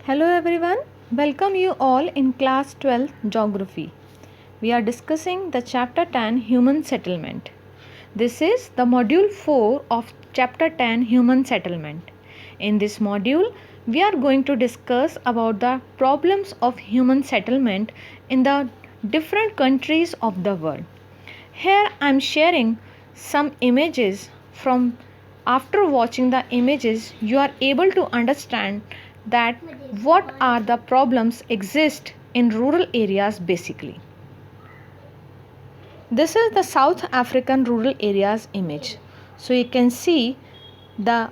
Hello everyone, welcome you all in class 12 geography. We are discussing the chapter 10 human settlement. This is the module 4 of chapter 10 human settlement. In this module, we are going to discuss about the problems of human settlement in the different countries of the world. Here I am sharing some images from after watching the images you are able to understand that what are the problems exist in rural areas basically. This is the South African rural areas image. So you can see the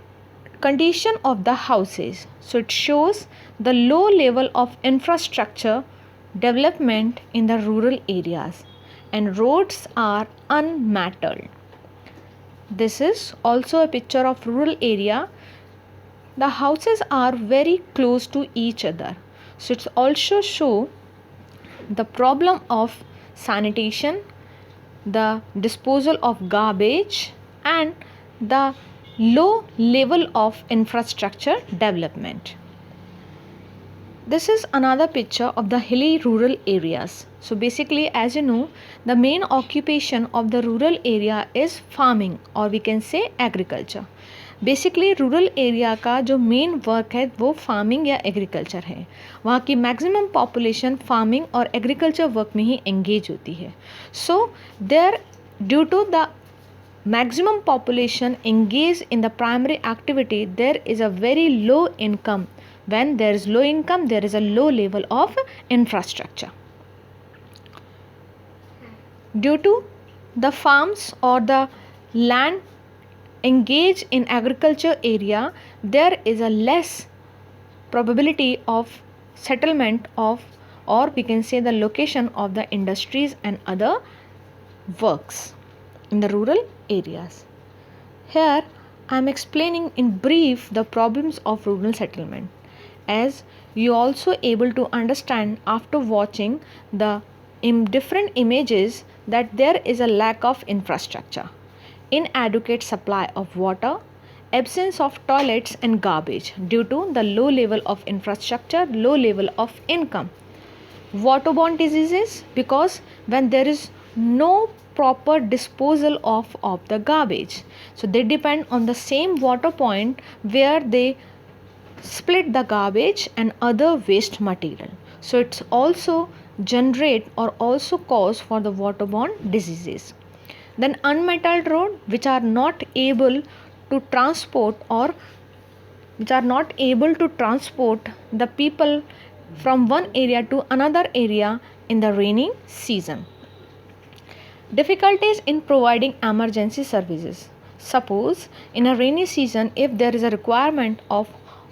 condition of the houses. So it shows the low level of infrastructure development in the rural areas and roads are unmattered. This is also a picture of rural area. The houses are very close to each other. So it also show the problem of sanitation, the disposal of garbage and the low level of infrastructure development. This is another picture of the hilly rural areas. So basically, as you know, the main occupation of the rural area is farming or we can say agriculture. Basically rural area का जो main work है वो farming या agriculture है. वहाँ की maximum population farming और agriculture work में ही एंगेज होती है. So there due to the maximum population engaged in the primary activity, there is a very low income. When there is low income, there is a low level of infrastructure. Due to the farms or the land engaged in agriculture area, there is a less probability of settlement of, or we can say the location of the industries and other works in the rural areas. Here I am explaining in brief the problems of rural settlement, as you also able to understand after watching the different images that there is a lack of infrastructure, inadequate supply of water, absence of toilets and garbage due to the low level of infrastructure, low level of income. Waterborne diseases, because when there is no proper disposal of the garbage, so they depend on the same water point where they split the garbage and other waste material. So it's also generate or also cause for the waterborne diseases. Then unmetalled road which are not able to transport or which are not able to transport the people from one area to another area in the rainy season. Difficulties in providing emergency services. Suppose in a rainy season, if there is a requirement of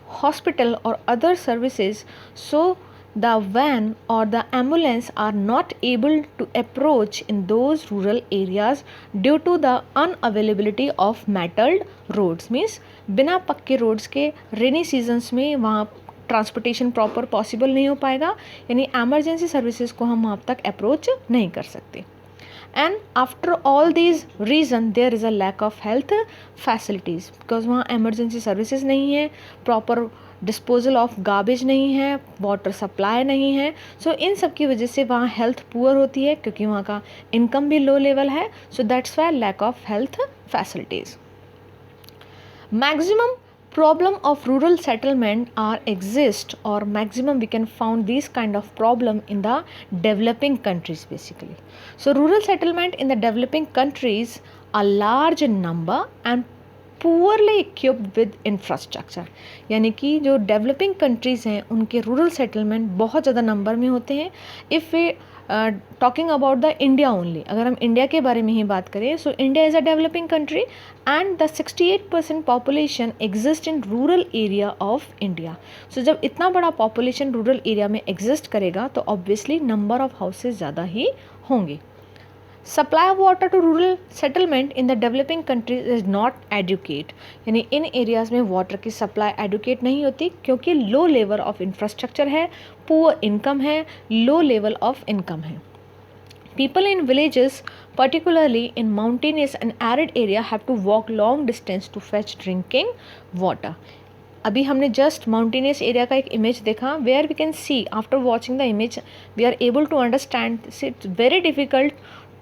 hospital or other services, so the van or the ambulance are not able to approach in those rural areas due to the unavailability of metalled roads. Means बिना पक्के roads के rainy seasons में वहाँ transportation proper possible नहीं हो पाएगा, यानी emergency services को हम वहाँ तक अप्रोच नहीं कर सकते. And after all these reasons, there is a lack of health facilities because वहाँ emergency services नहीं है, proper disposal of garbage नहीं है, water supply नहीं है. So इन सब की वजह से वहाँ health poor होती है क्योंकि वहाँ का income भी low level है. So that's why lack of health facilities. Maximum problem of rural settlement are exist, or maximum we can found these kind of problem in the developing countries basically. So rural settlement in the developing countries are large in number and poorly equipped with infrastructure. यानी कि जो developing countries हैं उनके rural settlement बहुत ज़्यादा number में होते हैं. If we talking about the India only, अगर हम इंडिया के बारे में ही बात करें, so India is a developing country and the 68% population exist in rural area of India. So जब इतना बड़ा population rural area में exist करेगा तो obviously number of houses ज़्यादा ही होंगे. Supply of water to rural settlement in the developing countries is not adequate. यानी इन areas में water की supply adequate नहीं होती क्योंकि low level of infrastructure है, poor income है, low level of income है. People in villages, particularly in mountainous and arid area, have to walk long distance to fetch drinking water. अभी हमने just mountainous area का एक image देखा, where we can see after watching the image we are able to understand it's very difficult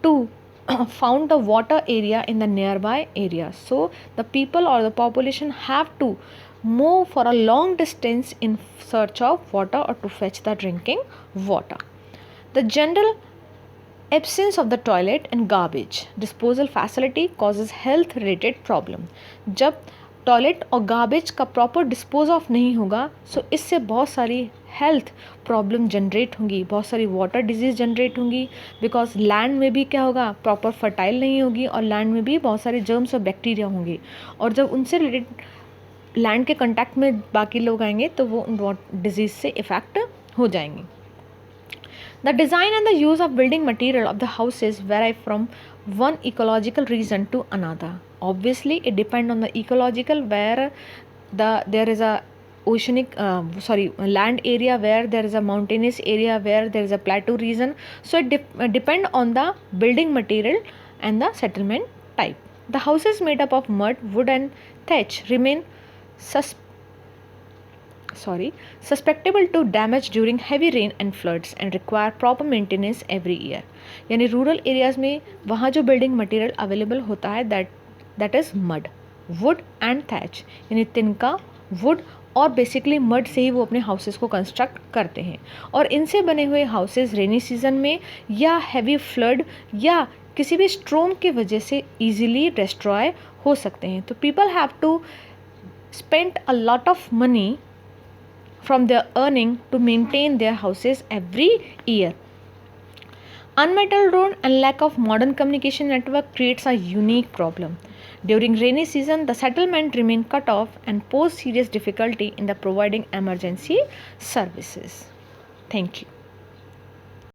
to found the water area in the nearby area. So the people or the population have to move for a long distance in search of water or to fetch the drinking water. The general absence of the toilet and garbage disposal facility causes health related problem. जब toilet और garbage का proper dispose of नहीं होगा सो इससे बहुत सारी health problem generate होंगी, बहुत सारी वाटर डिजीज़ जनरेट होंगी, बिकॉज लैंड में भी क्या होगा, प्रॉपर फर्टाइल नहीं होगी और लैंड में भी बहुत सारे जर्म्स और बैक्टीरिया होंगे, और जब उनसे रिलेटेड लैंड के कंटैक्ट में बाकी लोग आएंगे तो वो डिजीज़ से इफ़ेक्ट हो जाएंगे. The design and the use of building material of the houses vary from one ecological region to another. Obviously, it depends on the ecological where there is a oceanic land area, where there is a mountainous area, where there is a plateau region. So it depend on the building material and the settlement type. The houses made up of mud, wood and thatch remain susceptible to damage during heavy rain and floods and require proper maintenance every year. यानी rural areas में वहाँ जो building material available होता है that is mud, would and thatch, यानी तिनका, would और basically mud से ही वो अपने हाउसेस को कंस्ट्रक्ट करते हैं, और इनसे बने हुए हाउसेस रेनी सीजन में या हैवी फ्लड या किसी भी स्ट्रोम की वजह से ईजिली डिस्ट्रॉय हो सकते हैं. तो people have to spend a lot of money from their earning to maintain their houses every year. Unmetal road and lack of modern communication network creates a unique problem. During rainy season, the settlement remain cut off and pose serious difficulty in the providing emergency services. Thank you.